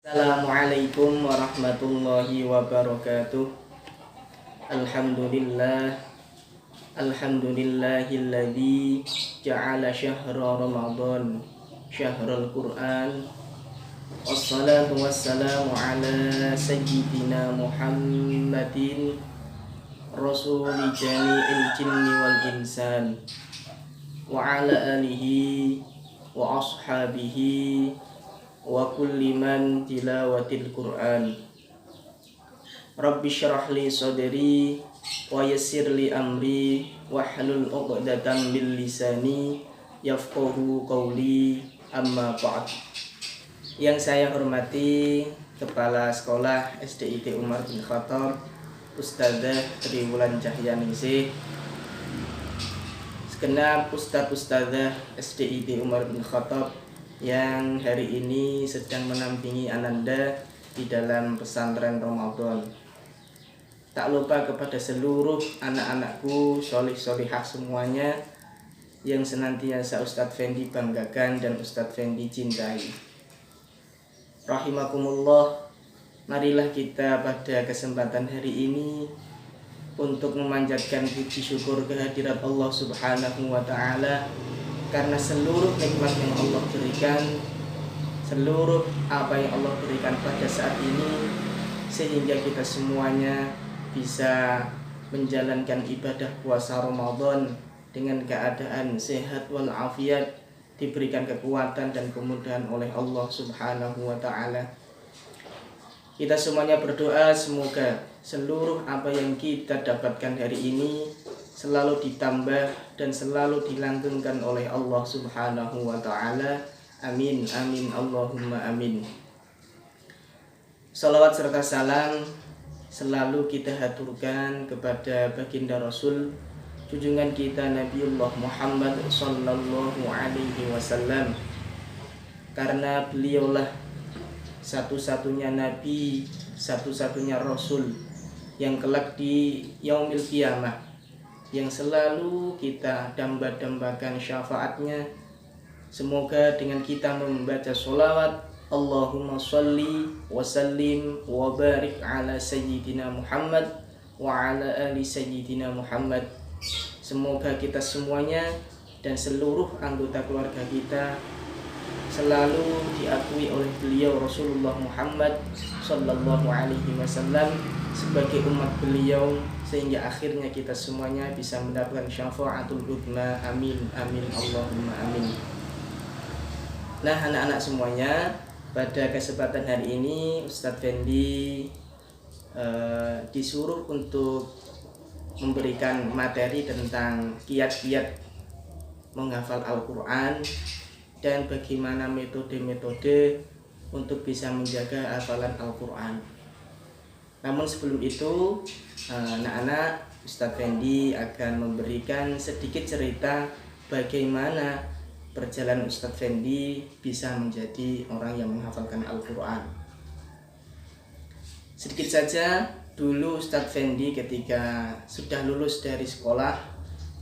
Assalamualaikum warahmatullahi wabarakatuh. Alhamdulillah. Alhamdulillahilladzi ja'ala syahra Ramadan syahrul Qur'an. Wassalatu wassalamu ala sayyidina Muhammadin rasuli jami'il jinni wal insan wa ala alihi wa ashabihi wa kulli man tilawatil Qur'an. Rabbi syrah li sadri wa yassir li amri wahlul 'uqdatam min lisani yafqahu qawli, amma ba'd. Yang saya hormati Kepala Sekolah SDIT Umar bin Khattab Ustadzah Triwulan Cahyaningsih, segenap ustadz-ustadzah SDIT Umar bin Khattab yang hari ini sedang menampingi Ananda di dalam pesantren Ramadan. Tak lupa kepada seluruh anak-anakku solih-solihah semuanya yang senantiasa Ustadz Fendi banggakan dan Ustadz Fendi cintai. Rahimakumullah, marilah kita pada kesempatan hari ini untuk memanjatkan puji syukur kehadirat Allah Subhanahu wa Ta'ala karena seluruh nikmat yang Allah berikan, seluruh apa yang Allah berikan pada saat ini, sehingga kita semuanya bisa menjalankan ibadah puasa Ramadan dengan keadaan sehat walafiat, diberikan kekuatan dan kemudahan oleh Allah Subhanahu wa Ta'ala. Kita semuanya berdoa semoga seluruh apa yang kita dapatkan hari ini selalu ditambah dan selalu dilanggengkan oleh Allah Subhanahu wa Ta'ala. Amin, amin, Allahumma amin. Salawat serta salam selalu kita haturkan kepada baginda Rasul junjungan kita Nabiullah Muhammad sallallahu alaihi wasallam, karena beliaulah satu-satunya nabi, satu-satunya rasul yang kelak di yaumil qiyamah yang selalu kita damba-dambakan syafaatnya. Semoga dengan kita membaca sholawat Allahumma sholli wa sallim wa barik ala sayyidina Muhammad wa ala ali sayyidina Muhammad, semoga kita semuanya dan seluruh anggota keluarga kita selalu diakui oleh beliau Rasulullah Muhammad sallallahu alaihi wasallam sebagai umat beliau, sehingga akhirnya kita semuanya bisa mendapatkan syafaatul uzma. Amin, amin, Allahumma amin. Nah, anak-anak semuanya, pada kesempatan hari ini Ustadz Fendi disuruh untuk memberikan materi tentang kiat-kiat menghafal Al-Quran dan bagaimana metode-metode untuk bisa menjaga hafalan Al-Quran. Namun sebelum itu, anak-anak, Ustadz Fendi akan memberikan sedikit cerita bagaimana perjalanan Ustadz Fendi bisa menjadi orang yang menghafalkan Al-Quran. Sedikit saja, dulu Ustadz Fendi ketika sudah lulus dari sekolah,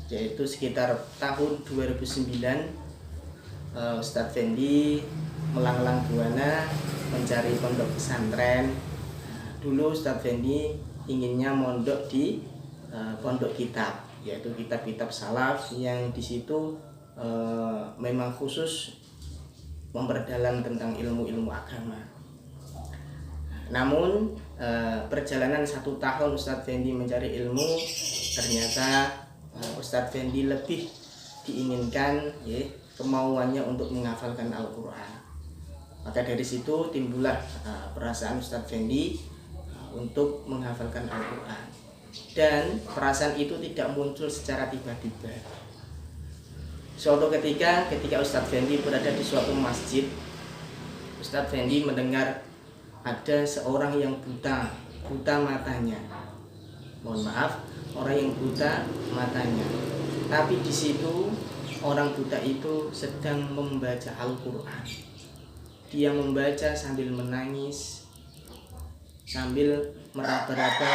yaitu sekitar tahun 2009, Ustadz Fendi melanglang buana mencari pondok pesantren. Dulu Ustadz Fendi inginnya mondok di pondok kitab, yaitu kitab-kitab salaf yang di situ memang khusus memperdalam tentang ilmu-ilmu agama. Namun perjalanan 1 tahun Ustadz Fendi mencari ilmu, ternyata Ustadz Fendi lebih diinginkan kemauannya untuk menghafalkan Al-Quran. Maka dari situ timbullah perasaan Ustadz Fendi untuk menghafalkan Al-Quran. Dan perasaan itu tidak muncul secara tiba-tiba. Suatu ketika Ustadz Fendi berada di suatu masjid, Ustadz Fendi mendengar ada seorang yang buta matanya. Mohon maaf, orang yang buta matanya. Tapi di situ orang buta itu sedang membaca Al-Quran. Dia membaca sambil menangis, sambil meraba-raba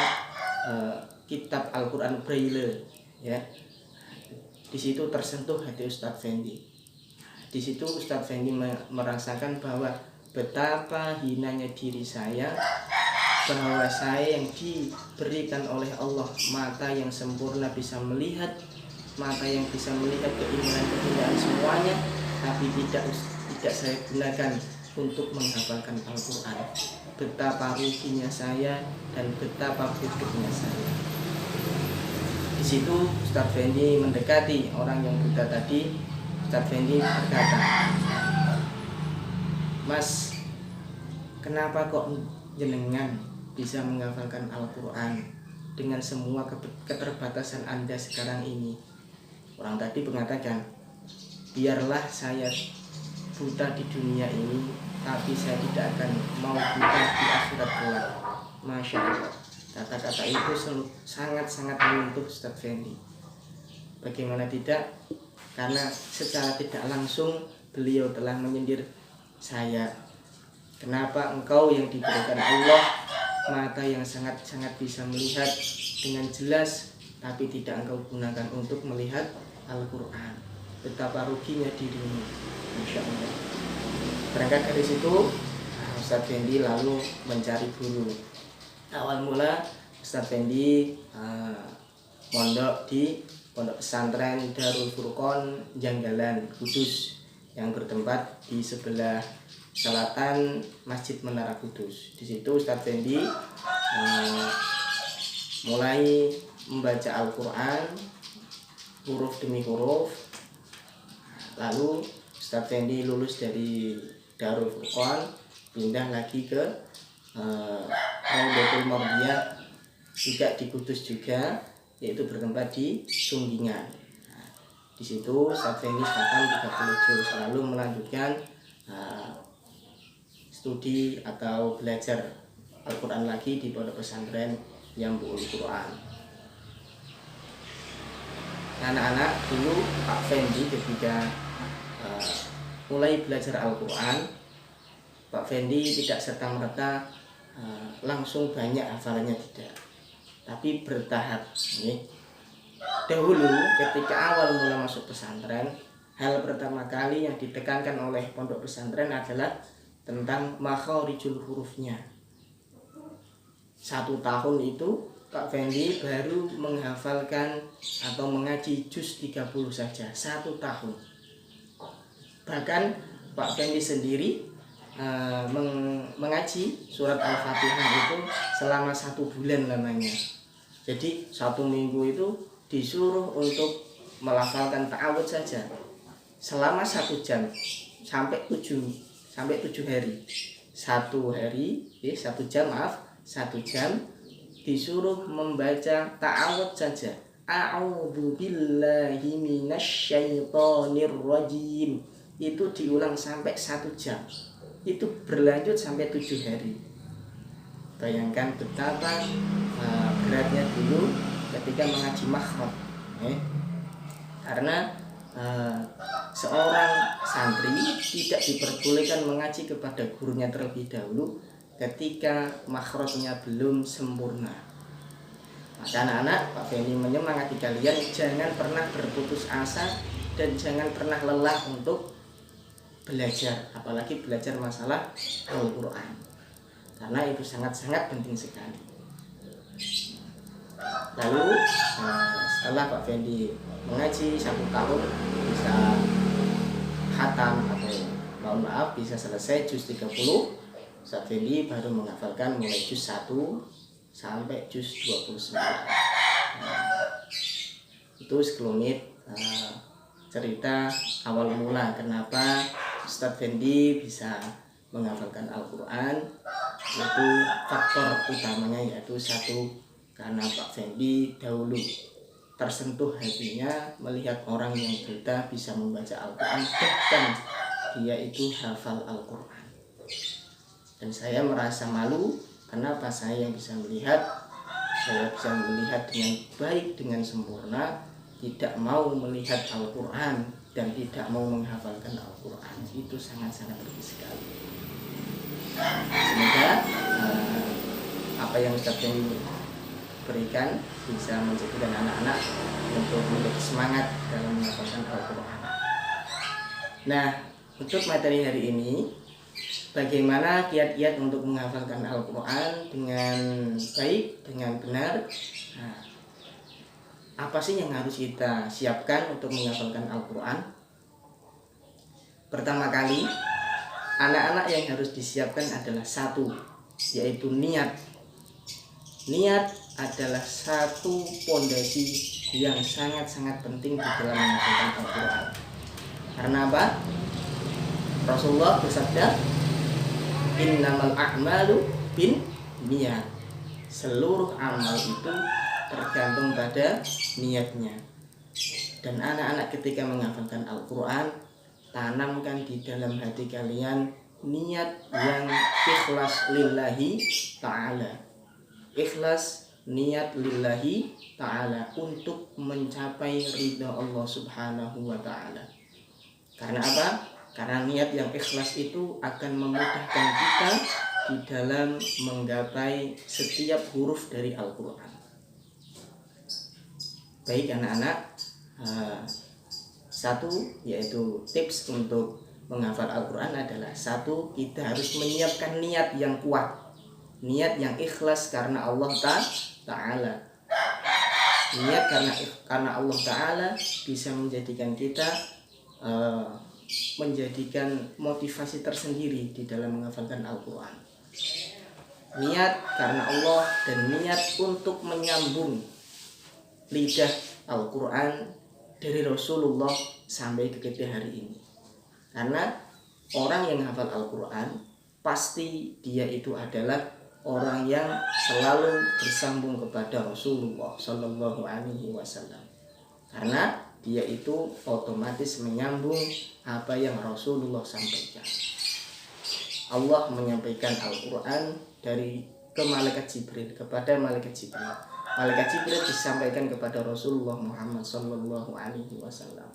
kitab Al-Quran Braille, ya. Di situ tersentuh hati Ustadz Fendi. Di situ Ustadz Fendi merasakan bahwa betapa hinanya diri saya, bahwa saya yang diberikan oleh Allah mata yang sempurna bisa melihat, mata yang bisa melihat keindahan-keindahan semuanya, tapi tidak saya gunakan untuk menghafalkan Al-Quran. Betapa ruginya saya dan betapa bodohnya saya. Di situ Ustadz Fendi mendekati orang yang buta tadi. Ustadz Fendi berkata, "Mas, kenapa kok jenengan bisa menghafalkan Al-Quran dengan semua keterbatasan Anda sekarang ini?" Orang tadi mengatakan, "Biarlah saya buta di dunia ini, tapi saya tidak akan mau buta di akhirat kelak." Masya Allah, kata-kata itu sangat-sangat menyentuh Ustadz Fendi. Bagaimana tidak? Karena secara tidak langsung beliau telah menyindir saya. Kenapa engkau yang diberikan Allah mata yang sangat-sangat bisa melihat dengan jelas, tapi tidak engkau gunakan untuk melihat Al-Quran? Betapa ruginya dirimu. Masya Allah. Berangkat dari situ, Ustadz Fendi lalu mencari guru. Awal mula Ustadz Fendi mondok di pondok pesantren Darul Furqon Janggalan, Kudus, yang bertempat di sebelah selatan Masjid Menara Kudus. Di situ Ustadz Fendi mulai membaca Al-Quran huruf demi huruf. Lalu Ustadz Fendi lulus dari Darul Furqon, pindah lagi ke Raudatul Mardiyah, juga di Kudus juga, yaitu bertempat di Sunggingan. Nah, di situ Ustadz Fendi khatam 30 juz, lalu melanjutkan studi atau belajar Al-Quran lagi di pondok pesantren Yambu'ul Quran. Anak-anak dulu Pak Fendi ketika mulai belajar Al-Quran, Pak Fendi tidak serta-merta langsung banyak hafalannya, tidak, tapi bertahap. Dahulu ketika awal mula masuk pesantren, hal pertama kali yang ditekankan oleh pondok pesantren adalah tentang makharijul hurufnya. 1 tahun itu Pak Fendi baru menghafalkan atau mengaji juz 30 saja, 1 tahun. Bahkan Pak Fendi sendiri mengaji surat Al-Fatihah itu selama 1 bulan lamanya. Jadi 1 minggu itu disuruh untuk melafalkan ta'awudz saja selama 1 jam sampai 7 hari. 1 jam disuruh membaca ta'awudz saja. A'udzu billahi minasyaitonir rajim. Itu diulang sampai 1 jam. Itu berlanjut sampai 7 hari. Bayangkan betapa beratnya dulu ketika mengaji makhraj. Karena seorang santri tidak diperbolehkan mengaji kepada gurunya terlebih dahulu ketika makhrajnya belum sempurna. Maka anak-anak, Pak Fendi menyemangati kalian, jangan pernah berputus asa dan jangan pernah lelah untuk belajar, apalagi belajar masalah Al-Quran, karena itu sangat-sangat penting sekali. Lalu setelah Pak Fendi mengaji 1 tahun bisa khatam atau bisa selesai juz 30, Ustadz Fendi baru menghafalkan mulai juz 1 sampai juz 29. Itu sekelumit cerita awal mula kenapa Ustadz Fendi bisa menghafalkan Al-Quran. Itu faktor utamanya, yaitu 1, karena Pak Fendi dahulu tersentuh hatinya melihat orang yang buta bisa membaca Al-Quran, bahkan dia itu hafal Al-Quran. Dan saya merasa malu, kenapa saya yang bisa melihat dengan baik, dengan sempurna, tidak mau melihat Al-Quran dan tidak mau menghafalkan Al-Quran. Itu sangat-sangat rugi sekali. Semoga apa yang Ustadz Fendi berikan bisa menjadikan anak-anak untuk menjadi semangat dalam menghafalkan Al-Quran. Nah, untuk materi hari ini bagaimana kiat-kiat untuk menghafalkan Al-Quran dengan baik, dengan benar. Nah, apa sih yang harus kita siapkan untuk menghafalkan Al-Quran? Pertama kali, anak-anak yang harus disiapkan adalah satu, yaitu niat. Niat adalah satu pondasi yang sangat-sangat penting di dalam menghafalkan Al-Quran. Karena apa? Rasulullah bersabda, innamal a'malu bin niat. Seluruh amal itu tergantung pada niatnya. Dan anak-anak ketika menghafalkan Al-Quran, tanamkan di dalam hati kalian niat yang ikhlas lillahi ta'ala. Ikhlas niat lillahi ta'ala untuk mencapai ridha Allah subhanahu wa ta'ala. Karena apa? Karena niat yang ikhlas itu akan memudahkan kita di dalam menggapai setiap huruf dari Al-Quran. Baik anak-anak, satu yaitu tips untuk menghafal Al-Quran adalah satu, kita harus menyiapkan niat yang kuat, niat yang ikhlas karena Allah Ta'ala. Niat karena Allah Ta'ala bisa menjadikan kita menjadikan motivasi tersendiri di dalam menghafalkan Al-Quran. Niat karena Allah dan niat untuk menyambung lidah Al-Quran dari Rasulullah sampai ke kita hari ini. Karena orang yang hafal Al-Quran pasti dia itu adalah orang yang selalu bersambung kepada Rasulullah Sallallahu Alaihi Wasallam. Karena dia itu otomatis menyambung apa yang Rasulullah sampaikan. Allah menyampaikan Al-Quran ke malaikat Jibril, kepada malaikat Jibril. Malaikat Jibril disampaikan kepada Rasulullah Muhammad Sallallahu Alaihi Wasallam.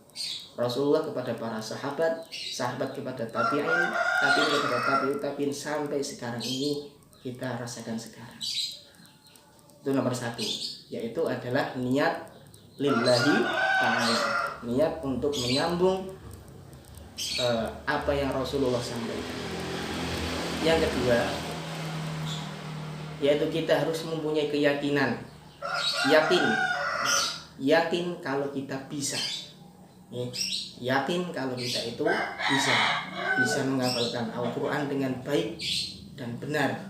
Rasulullah kepada para sahabat, sahabat kepada tabi'in, tabi'in kepada tabi'in, sampai sekarang ini kita rasakan sekarang. Itu nomor satu, yaitu adalah niat lillahi ta'ala, niat untuk menyambung apa yang Rasulullah sampaikan. Yang kedua, yaitu kita harus mempunyai keyakinan, yakin kalau kita bisa, yakin kalau kita itu bisa menghafalkan Al-Quran dengan baik dan benar,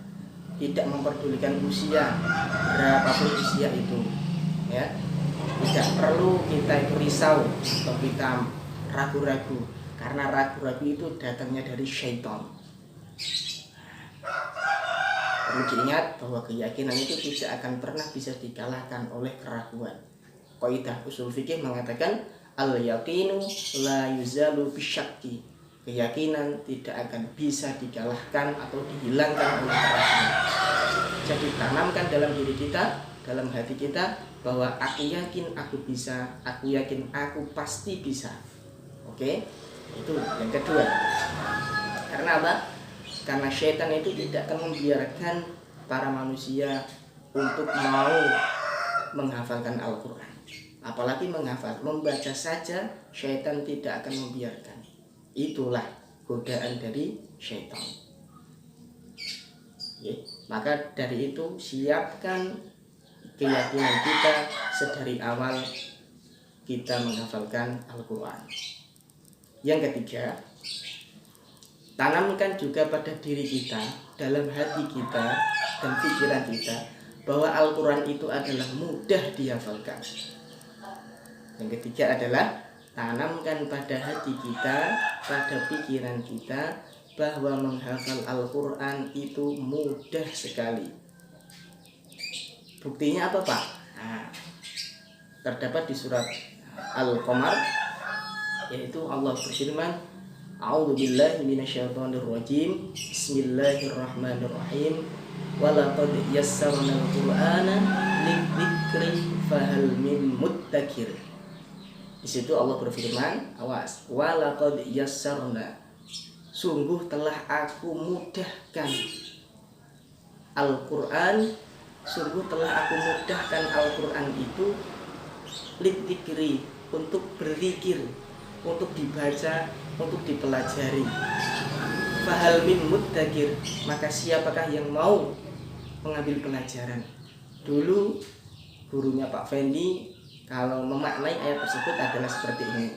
tidak memperdulikan usia, berapapun usia itu, ya. Tidak perlu kita itu risau atau kita ragu-ragu, karena ragu-ragu itu datangnya dari syaitan. Perlu diingat bahwa keyakinan itu tidak akan pernah bisa dikalahkan oleh keraguan. Kaidah usul fikih mengatakan al-yaqinu la yuzalu bisyakki. Keyakinan tidak akan bisa dikalahkan atau dihilangkan oleh keraguan. Jadi tanamkan dalam diri kita, dalam hati kita, bahwa aku yakin aku bisa, aku yakin aku pasti bisa. Oke? Itu yang kedua. Karena apa? Karena syaitan itu tidak akan membiarkan para manusia untuk mau menghafalkan Al-Quran. Apalagi menghafal, membaca saja syaitan tidak akan membiarkan. Itulah godaan dari syaitan. Maka dari itu siapkan keyakinan kita sedari awal kita menghafalkan Al-Quran. Yang ketiga, tanamkan juga pada diri kita, dalam hati kita dan pikiran kita, bahwa Al-Quran itu adalah mudah dihafalkan. Yang ketiga adalah tanamkan pada hati kita, pada pikiran kita, bahwa menghafal Al-Quran itu mudah sekali. Buktinya apa, Pak? Nah, terdapat di surat Al-Qamar, yaitu Allah berfirman, a'udzubillahi minasyaitonirrajim, bismillahirrahmanirrahim, walaqad yassarnal qur'ana lidzikri fahal min muddakir. Di situ Allah berfirman, awas, walaqad yassarna, sungguh telah aku mudahkan Al-Quran, sungguh telah aku mudahkan Al-Quran itu lidzikri, untuk berzikir, untuk dibaca, untuk dipelajari. Fahal min muddakir, maka siapakah yang mau mengambil pelajaran? Dulu gurunya Pak Fendi kalau memaknai ayat tersebut adalah seperti ini.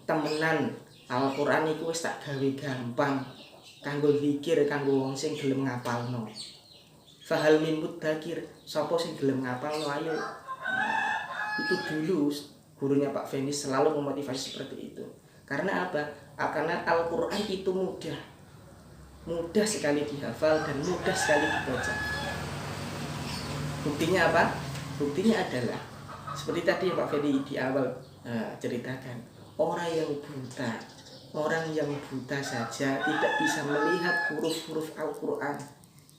Temenan Al-Qur'an iku wis tak gawe gampang kanggo zikir kanggo wong sing gelem ngapalno. Fahal min muddakir, sapa sing gelem ngapalno ayo. Itu dulu gurunya Pak Fendi selalu memotivasi seperti itu. Karena apa? Karena Al-Qur'an itu mudah sekali dihafal dan mudah sekali dibaca. Buktinya apa? Buktinya adalah seperti tadi Pak Fendi di awal ceritakan, orang yang buta saja tidak bisa melihat huruf-huruf Al-Qur'an.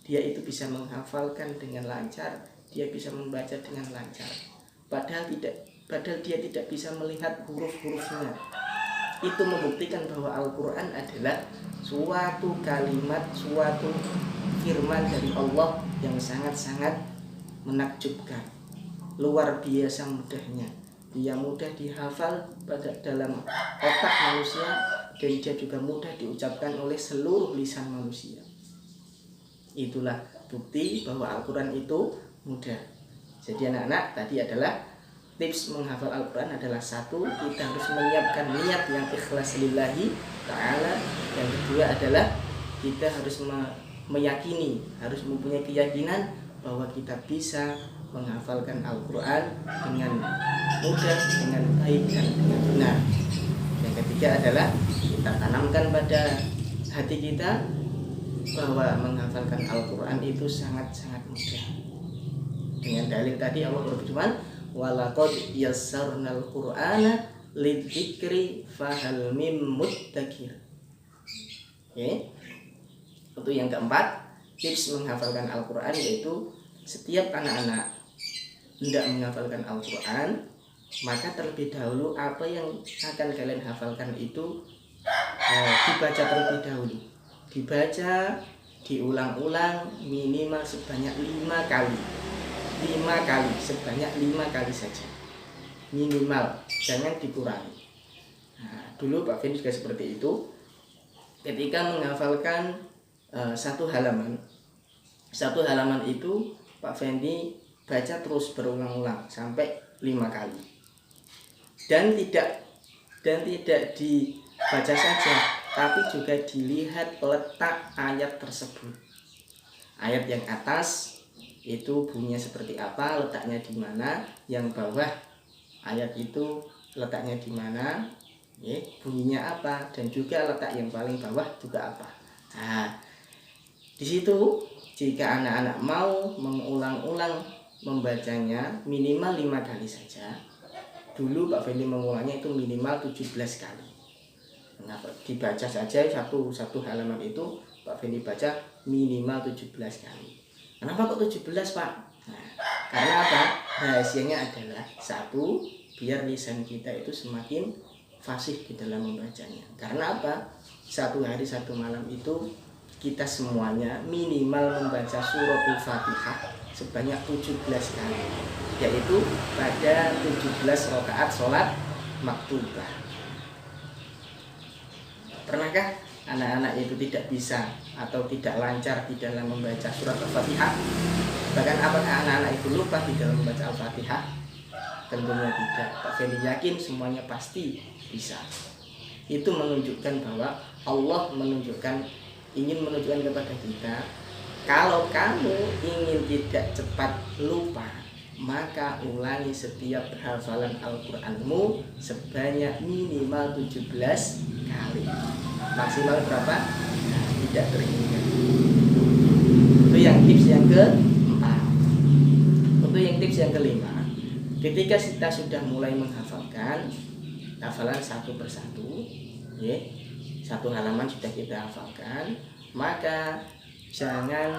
Dia itu bisa menghafalkan dengan lancar, dia bisa membaca dengan lancar. Padahal dia tidak bisa melihat huruf-hurufnya. Itu membuktikan bahwa Al-Qur'an adalah suatu kalimat, suatu firman dari Allah yang sangat-sangat menakjubkan, luar biasa mudahnya. Dia mudah dihafal pada dalam otak manusia, dan dia juga mudah diucapkan oleh seluruh lisan manusia. Itulah bukti bahwa Al-Qur'an itu mudah. Jadi anak-anak, tadi adalah tips menghafal Al-Qur'an adalah satu, kita harus menyiapkan niat yang ikhlas lillahi ta'ala. Yang kedua adalah kita harus meyakini, harus mempunyai keyakinan bahwa kita bisa menghafalkan Al-Qur'an dengan mudah, dengan baik, dan dengan benar. Yang ketiga adalah kita tanamkan pada hati kita bahwa menghafalkan Al-Qur'an itu sangat-sangat mudah. Dengan dalil tadi Allah berfirman, walaqad yassarnal Qur'ana lidzikri fahal mim muddakir. Oke. Untuk yang keempat, tips menghafalkan Al-Qur'an yaitu setiap anak-anak hendak menghafalkan Al-Qur'an, maka terlebih dahulu apa yang akan kalian hafalkan itu dibaca terlebih dahulu. Dibaca, diulang-ulang minimal sebanyak 5 kali. 5 kali, sebanyak 5 kali saja minimal, jangan dikurangi. Dulu Pak Fendi juga seperti itu. Ketika menghafalkan satu halaman itu Pak Fendi baca terus berulang-ulang sampai 5 kali, dan tidak dibaca saja, tapi juga dilihat letak ayat tersebut. Ayat yang atas itu bunyinya seperti apa, letaknya di mana, yang bawah ayat itu letaknya di mana, bunyinya apa, dan juga letak yang paling bawah juga apa. Di situ jika anak-anak mau mengulang-ulang membacanya minimal 5 kali saja. Dulu Pak Fendi mengulangnya itu minimal 17 kali. Dibaca saja satu halaman itu Pak Fendi baca minimal 17 kali. Kenapa kok 17 Pak? Karena apa? Rahasianya adalah satu, biar lisan kita itu semakin fasih di dalam membacanya. Karena apa? Satu hari satu malam itu kita semuanya minimal membaca suratul Fatihah sebanyak 17 kali, yaitu pada 17 rakaat sholat maktubah. Pernahkah anak-anak itu tidak bisa atau tidak lancar di dalam membaca surat Al-Fatihah? Bahkan apakah anak-anak itu lupa di dalam membaca Al-Fatihah? Tentunya tidak. Pak Fendi yakin semuanya pasti bisa. Itu menunjukkan bahwa Allah ingin menunjukkan kepada kita, kalau kamu ingin tidak cepat lupa, maka ulangi setiap hafalan Al-Qur'anmu sebanyak minimal 17 kali. Maksimal berapa? Tidak terhingga. Itu yang tips yang keempat. Untuk yang tips yang kelima, ketika kita sudah mulai menghafalkan hafalan satu persatu, satu halaman sudah kita hafalkan, maka jangan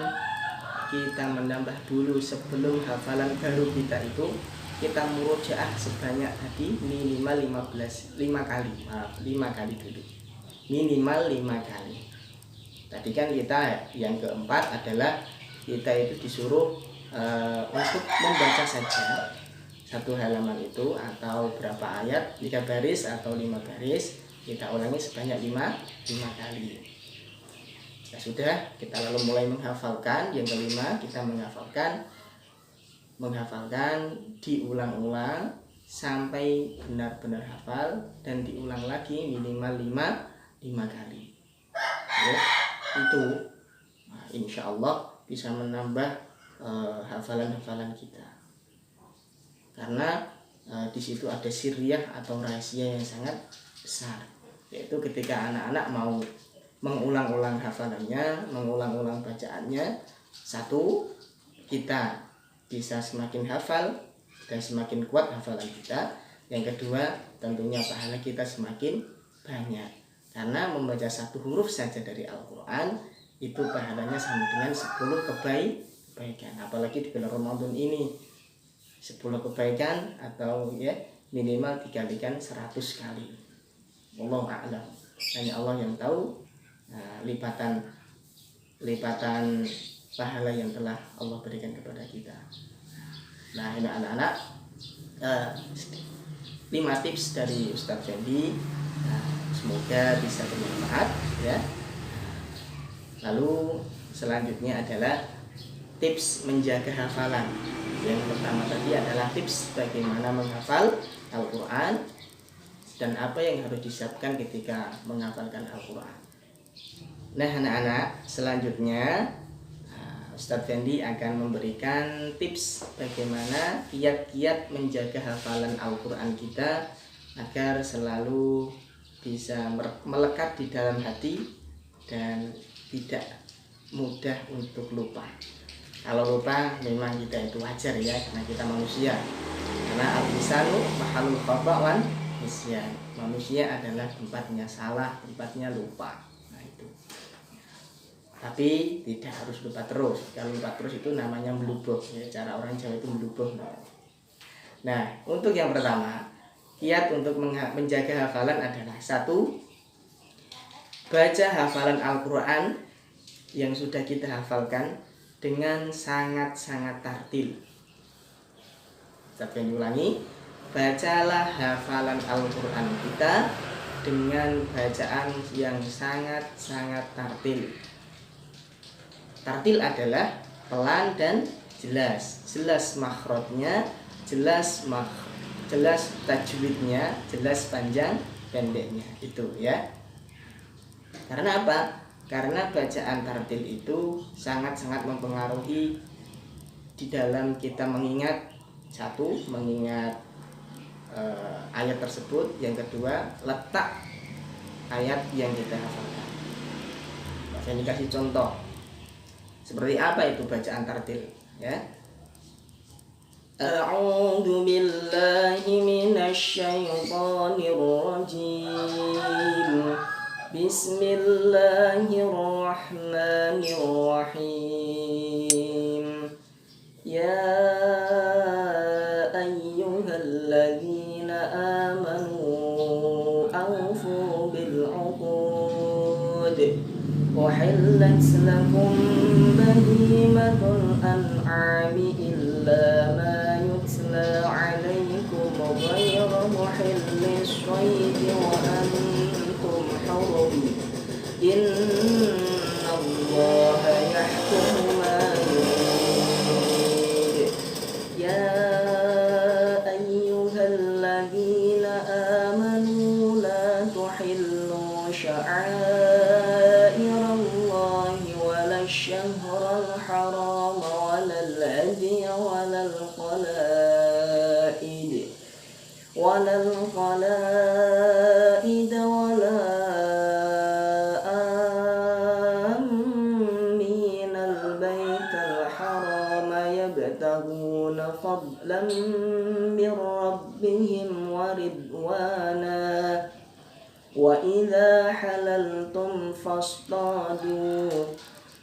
kita menambah dulu. Sebelum hafalan baru kita itu, kita murojaah sebanyak tadi minimal 5 kali dulu. Minimal 5 kali. Tadi kan kita yang keempat adalah kita itu disuruh untuk membaca saja satu halaman itu, atau berapa ayat, 3 baris atau 5 baris, Kita ulangi sebanyak 5 kali. Ya sudah, kita lalu mulai menghafalkan. Yang kelima, kita menghafalkan diulang-ulang sampai benar-benar hafal, dan diulang lagi minimal 5 kali. Ya, itu insya Allah bisa menambah hafalan-hafalan kita, karena di situ ada sirriyah atau rahasia yang sangat besar, yaitu ketika anak-anak mau mengulang-ulang hafalannya, mengulang-ulang bacaannya, satu, kita bisa semakin hafal dan semakin kuat hafalan kita. Yang kedua, tentunya pahala kita semakin banyak, karena membaca satu huruf saja dari Al-Quran itu pahalanya sama dengan 10 kebaikan. Apalagi di bulan Ramadan ini, 10 kebaikan atau ya minimal dikalikan 100 kali. Wallahu a'lam. Hanya Allah yang tahu lipatan pahala yang telah Allah berikan kepada kita. Nah, ini anak-anak, 5 tips dari Ustadz Fendi, semoga bisa bermanfaat ya. Lalu selanjutnya adalah tips menjaga hafalan. Yang pertama tadi adalah tips bagaimana menghafal Al-Quran dan apa yang harus disiapkan ketika menghafalkan Al-Quran. Nah anak-anak, selanjutnya Ustadz Fendi akan memberikan tips bagaimana kiat-kiat menjaga hafalan Al-Quran kita agar selalu bisa melekat di dalam hati dan tidak mudah untuk lupa. Kalau lupa memang kita itu wajar ya, karena kita manusia. Karena al-insanu mahalul khata' wan nisyan. Manusia adalah tempatnya salah, tempatnya lupa. Tapi tidak harus lupa terus. Kalau lupa terus itu namanya melubuh ya, cara orang Jawa itu melubuh. Nah, untuk yang pertama, kiat untuk menjaga hafalan adalah satu, baca hafalan Al-Quran yang sudah kita hafalkan dengan sangat-sangat tartil. Saya ulangi, bacalah hafalan Al-Quran kita dengan bacaan yang sangat-sangat tartil. Tartil adalah pelan dan jelas, jelas makhrajnya, jelas tajwidnya, jelas panjang pendeknya, itu ya. Karena apa? Karena bacaan tartil itu sangat-sangat mempengaruhi di dalam kita mengingat, satu, mengingat ayat tersebut, yang kedua, letak ayat yang kita hafalkan. Saya dikasih contoh. Seperti apa itu bacaan tartil ya? A'udzu billahi minasy syaithanir rajim. Bismillahirrahmanirrahim. Ya ayyuhalladzina amanu awfu bil 'uqud. Uhillat lakum bahimatul an'ami illa ma yutla 'alaikum ghayra muhillis shaydi wa antum hurum. Innallaha yahkumu ma yurid. Ya ayyuhalladzina amanu la tuhillu sya'airallahi wala syahral haram wala al-hadi wala al-qala'id wala aminal baital haram yabtaghuna fadlan min rabbihim wa ridwana. Wa idza halaltum fasṭadū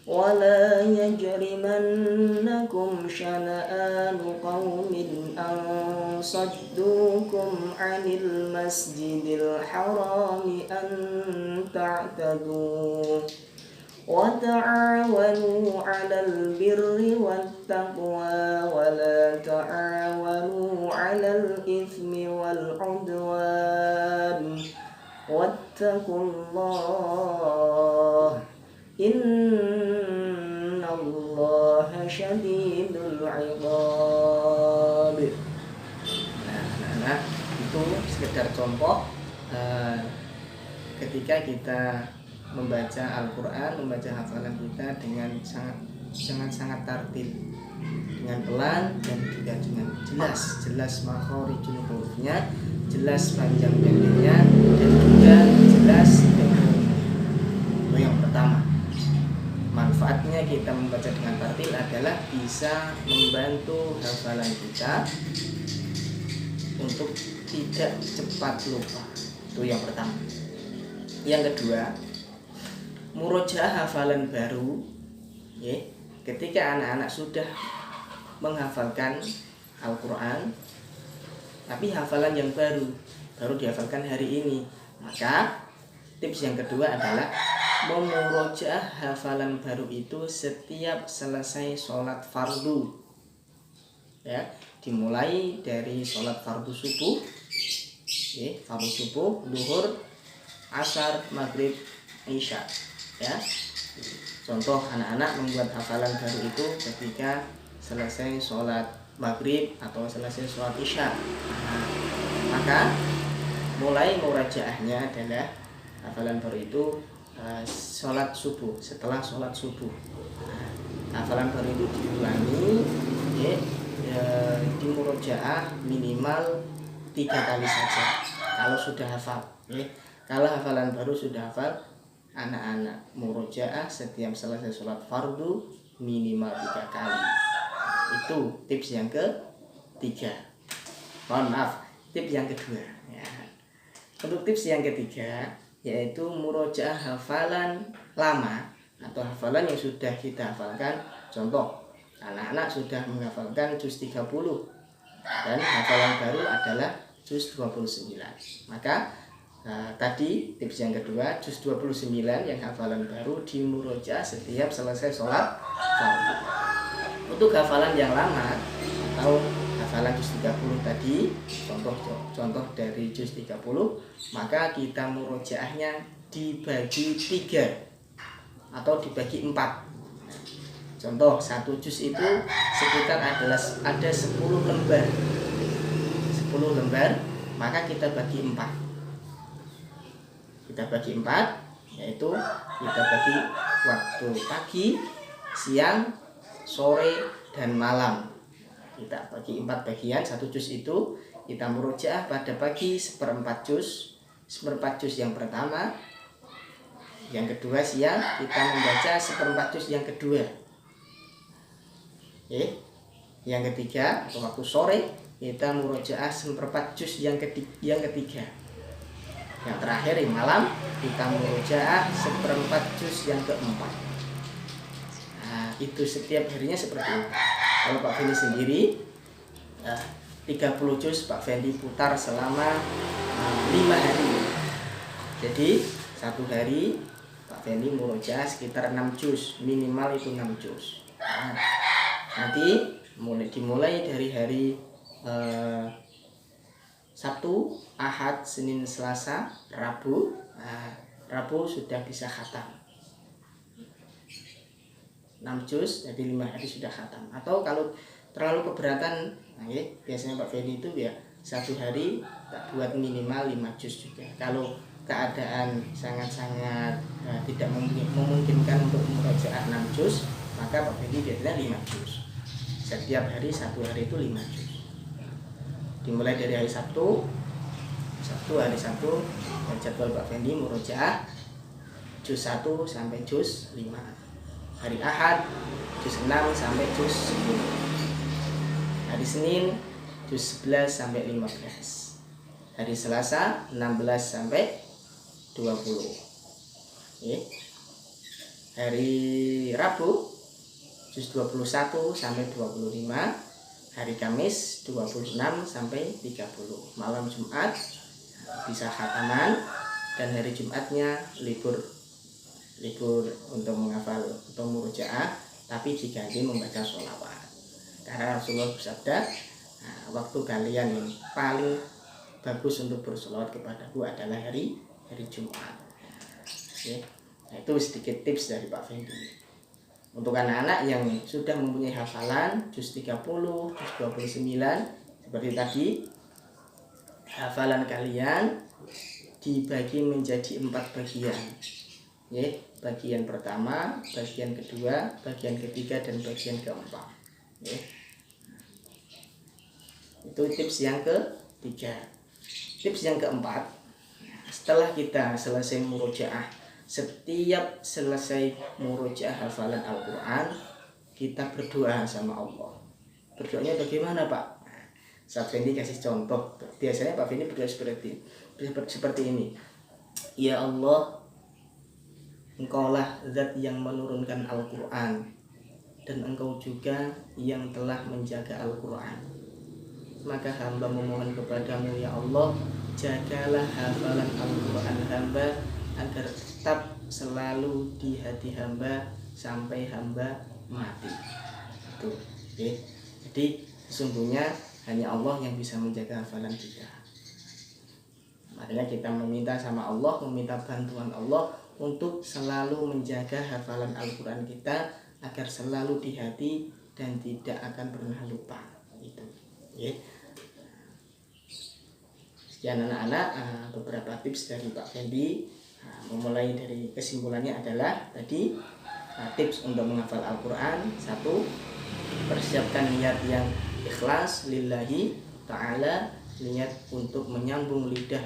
wa lā yajrimannakum shana'ānu qawmin an saddūkum 'anil masjidil harāmi an ta'tadū. Wa ta'āwanū 'alal birri wattaqwā wa lā ta'āwanū 'alal itsmi wal 'udwān. wattaqullah innallaha syadidul iqab. Nah, itu sekedar contoh ketika kita membaca Al-Quran, membaca hafalan kita dengan sangat tartil, dengan pelan dan juga dengan jelas makharijul hurufnya, jelas panjang pendeknya, dan juga jelas itu yang pertama. Manfaatnya kita membaca dengan tartil adalah bisa membantu hafalan kita untuk tidak cepat lupa. Itu yang pertama. Yang kedua, murojaah hafalan baru, ya. Ketika anak-anak sudah menghafalkan Al-Quran, tapi hafalan yang baru dihafalkan hari ini, maka tips yang kedua adalah memurojaah hafalan baru itu setiap selesai sholat fardu, ya. Dimulai dari sholat fardu subuh, ya, fardu subuh, zuhur, asar, maghrib, isya, ya. Contoh anak-anak membuat hafalan baru itu ketika selesai sholat maghrib atau selesai sholat isya. Maka mulai murajaahnya adalah hafalan baru itu sholat subuh, setelah sholat subuh. Hafalan baru itu diulangi, ya, di murojaah minimal 3 kali saja kalau sudah hafal, ya. Kalau hafalan baru sudah hafal, anak-anak murojaah setiap selesai sholat fardu minimal 3 kali. Itu tips yang ketiga. Mohon maaf, tips yang kedua, ya. Untuk tips yang ketiga, yaitu murojaah hafalan lama atau hafalan yang sudah kita hafalkan. Contoh, anak-anak sudah menghafalkan juz 30 dan hafalan baru adalah juz 29. Maka tadi tips yang kedua, juz 29 yang hafalan baru dimurojaah setiap selesai sholat fardu. Untuk hafalan yang lama atau hafalan juz 30 tadi, contoh dari juz 30, maka kita murojaahnya dibagi 3 atau dibagi 4. Contoh, 1 juz itu sekitar ada 10 lembar. 10 lembar, maka kita bagi 4. Kita bagi 4, yaitu kita bagi waktu pagi, siang, sore, dan malam. Kita bagi 4 bagian. 1 juz itu kita murojaah pada pagi 1/4 juz. 1/4 juz yang pertama. Yang kedua siang kita membaca 1/4 juz yang kedua. Yang ketiga atau waktu sore kita murojaah 1/4 juz yang ketiga. Yang terakhir di malam kita murojaah 1/4 juz yang keempat. Nah, itu setiap harinya seperti itu. Kalau Pak Fendi sendiri 30 juz Pak Fendi putar selama 5 hari. Jadi 1 hari Pak Fendi murojaah sekitar 6 juz, minimal itu 6 juz. Nah, nanti dimulai dari hari Sabtu, Ahad, Senin, Selasa, Rabu. Rabu sudah bisa khatam 6 juz, jadi 5 hari sudah khatam. Atau kalau terlalu keberatan, biasanya Pak Fendi itu ya 1 hari tak buat minimal 5 juz juga. Kalau keadaan sangat-sangat tidak memungkinkan untuk murojaah 6 juz, maka Pak Fendi biasanya 5 juz. Setiap hari 1 hari itu 5 juz. Dimulai dari hari Sabtu, jadwal Pak Fendi murojaah juz 1 sampai juz 5. Hari Ahad juz 6 sampai juz 10. Hari Senin juz 11 sampai 15. Hari Selasa 16 sampai 20. Hari Rabu juz 21 sampai 25. Hari Kamis 26 sampai 30. Malam Jumat bisa khataman, dan hari Jumatnya libur untuk menghafal atau murojaah, tapi diganti membaca sholawat. Karena Rasulullah bersabda, waktu kalian yang paling bagus untuk bersolawat kepadaku adalah hari hari Jumat. Oke. Nah, itu sedikit tips dari Pak Fendi. Untuk anak-anak yang sudah mempunyai hafalan juz 30, juz 29, seperti tadi, hafalan kalian dibagi menjadi 4 bagian. Ya, bagian pertama, bagian kedua, bagian ketiga, dan bagian keempat. Ya. Itu tips yang ketiga. Tips yang keempat, setelah kita selesai murojaah, setiap selesai murojaah hafalan Al-Quran, kita berdoa sama Allah. Berdoanya bagaimana, Pak? Saat Fendi kasih contoh. Biasanya Pak Fendi berdoa seperti ini. Ya Allah, Engkaulah zat yang menurunkan Al-Quran, dan Engkau juga yang telah menjaga Al-Quran. Maka hamba memohon kepadamu ya Allah, jagalah hafalan Al-Quran hamba agar tetap selalu di hati hamba sampai hamba mati. Itu. Okay. Jadi sesungguhnya hanya Allah yang bisa menjaga hafalan kita. Makanya kita meminta sama Allah, meminta bantuan Allah untuk selalu menjaga hafalan Al-Quran kita agar selalu di hati dan tidak akan pernah lupa. Itu. Okay. Sekian anak-anak, beberapa tips dari Pak Fendi. Memulai dari kesimpulannya adalah tadi tips untuk menghafal Al-Quran. 1. Persiapkan niat yang ikhlas lillahi ta'ala, niat untuk menyambung lidah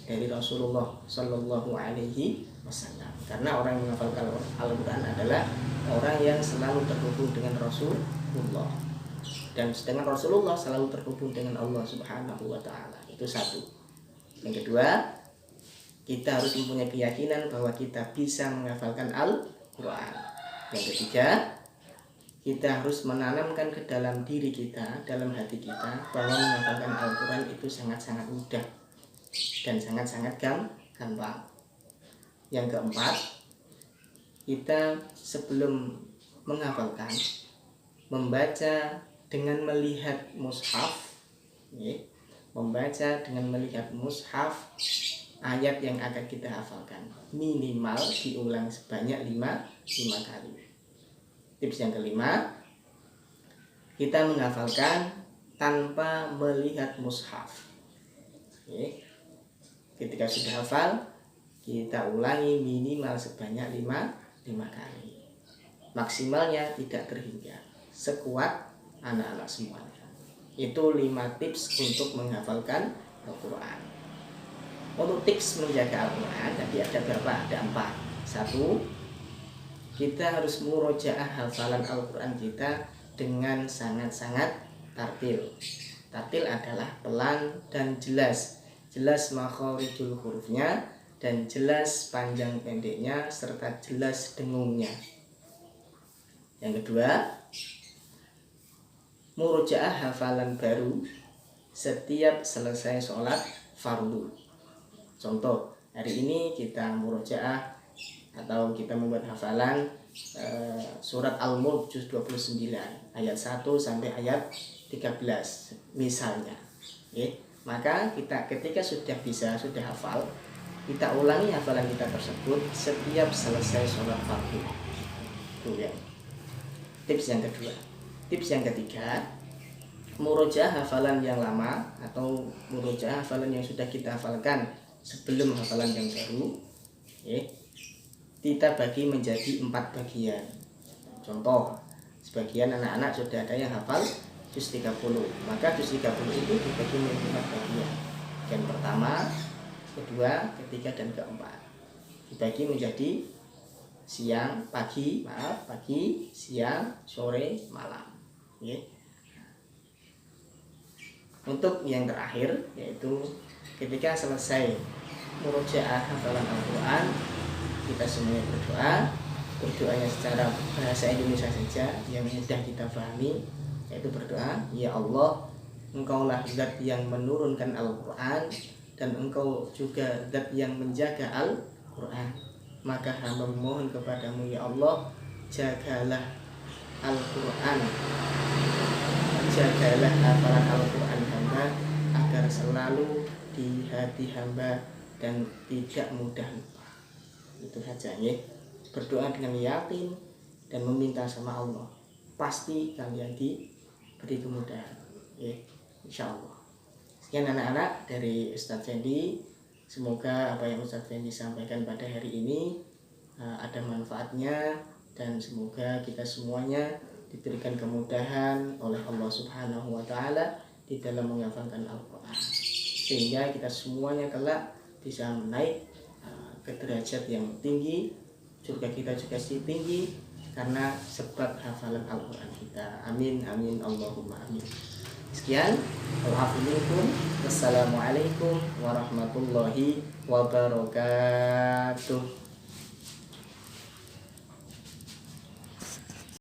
dari Rasulullah Sallallahu Alaihi Wasallam. Karena orang yang menghafal Al-Quran adalah orang yang selalu terhubung dengan Rasulullah, dan sedangkan Rasulullah selalu terhubung dengan Allah Subhanahu wa Ta'ala. Itu 1. Yang kedua, kita harus mempunyai keyakinan bahwa kita bisa menghafalkan Al-Quran. Yang ketiga, kita harus menanamkan ke dalam diri kita, dalam hati kita, bahwa menghafalkan Al-Quran itu sangat-sangat mudah dan sangat-sangat gampang. Yang keempat, kita sebelum menghafalkan, membaca dengan melihat mushaf, membaca dengan melihat mushaf ayat yang akan kita hafalkan, minimal diulang sebanyak 5 kali. Tips yang kelima, kita menghafalkan tanpa melihat mushaf. Oke. Ketika sudah hafal, kita ulangi minimal sebanyak 5 kali. Maksimalnya tidak terhingga, sekuat anak-anak semuanya. Itu 5 tips untuk menghafalkan Al-Quran. Untuk tips menjaga Al-Quran tadi ada berapa? Ada 4. 1. Kita harus murojaah hafalan Al-Quran kita dengan sangat-sangat tartil. Tartil adalah pelan dan jelas. Jelas makharijul hurufnya dan jelas panjang pendeknya serta jelas dengungnya. Yang kedua, murojaah hafalan baru setiap selesai sholat fardu. Contoh, hari ini kita murojaah atau kita membuat hafalan surat Al-Mulk juz 29 ayat 1 sampai ayat 13 misalnya. Maka kita ketika sudah hafal, kita ulangi hafalan kita tersebut setiap selesai sholat fardu. Itu ya. Tips yang kedua. Tips yang ketiga, murojaah hafalan yang lama atau murojaah hafalan yang sudah kita hafalkan sebelum hafalan yang baru, kita bagi menjadi 4 bagian. Contoh, sebagian anak-anak sudah ada yang hafal juz 30, maka juz 30 itu dibagi menjadi 4 bagian. Bagian pertama, kedua, ketiga, dan keempat dibagi menjadi pagi, siang, sore, malam. Untuk yang terakhir, yaitu ketika selesai murojaah hafalan Al-Quran, kita semuanya berdoa. Berdoanya secara bahasa Indonesia saja yang mudah kita pahami, yaitu berdoa, ya Allah, Engkaulah zat yang menurunkan Al-Quran dan Engkau juga zat yang menjaga Al-Quran. Maka hamba memohon kepadamu ya Allah, jagalah Al-Quran, jagalah hafalan Al-Quran hamba agar selalu di hati hamba dan tidak mudah lupa. Itu saja ya. Berdoa dengan yakin dan meminta sama Allah, pasti kalian diberi kemudahan ya, insya Allah. Sekian anak-anak dari Ustadz Fendi. Semoga apa yang Ustadz Fendi sampaikan pada hari ini ada manfaatnya, dan semoga kita semuanya diberikan kemudahan oleh Allah Subhanahu wa Ta'ala di dalam menghafalkan Al-Quran, sehingga kita semuanya kelak bisa naik ke derajat yang tinggi, surga kita juga tinggi karena sebab hafalan Al-Quran kita. Amin amin Allahumma amin. Sekian, wassalamualaikum warahmatullahi wabarakatuh.